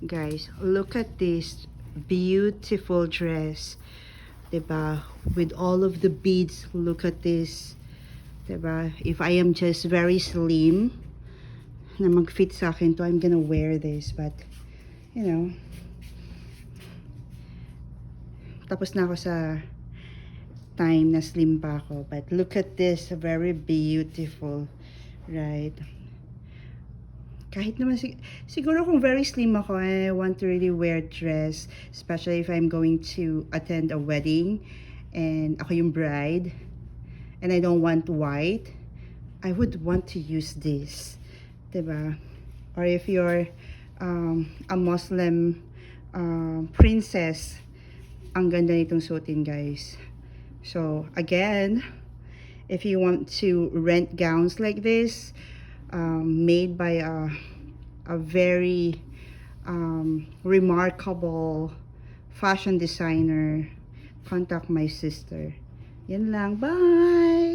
Guys, look at this beautiful dress. Diba? With all of the beads, look at this. Diba? If I am just very slim, na mag-fit sa akin to, I'm gonna wear this. But, you know, tapos na ako sa time na slim pa ako. But look at this, very beautiful. Right? Kahit naman, siguro kung very slim ako, I want to really wear dress. Especially if I'm going to attend a wedding and ako yung bride and I don't want white, I would want to use this. Diba? Or if you're a Muslim princess, ang ganda nitong suotin, guys. So, again, if you want to rent gowns like this, made by a very remarkable fashion designer, contact my sister. Yan lang. Bye!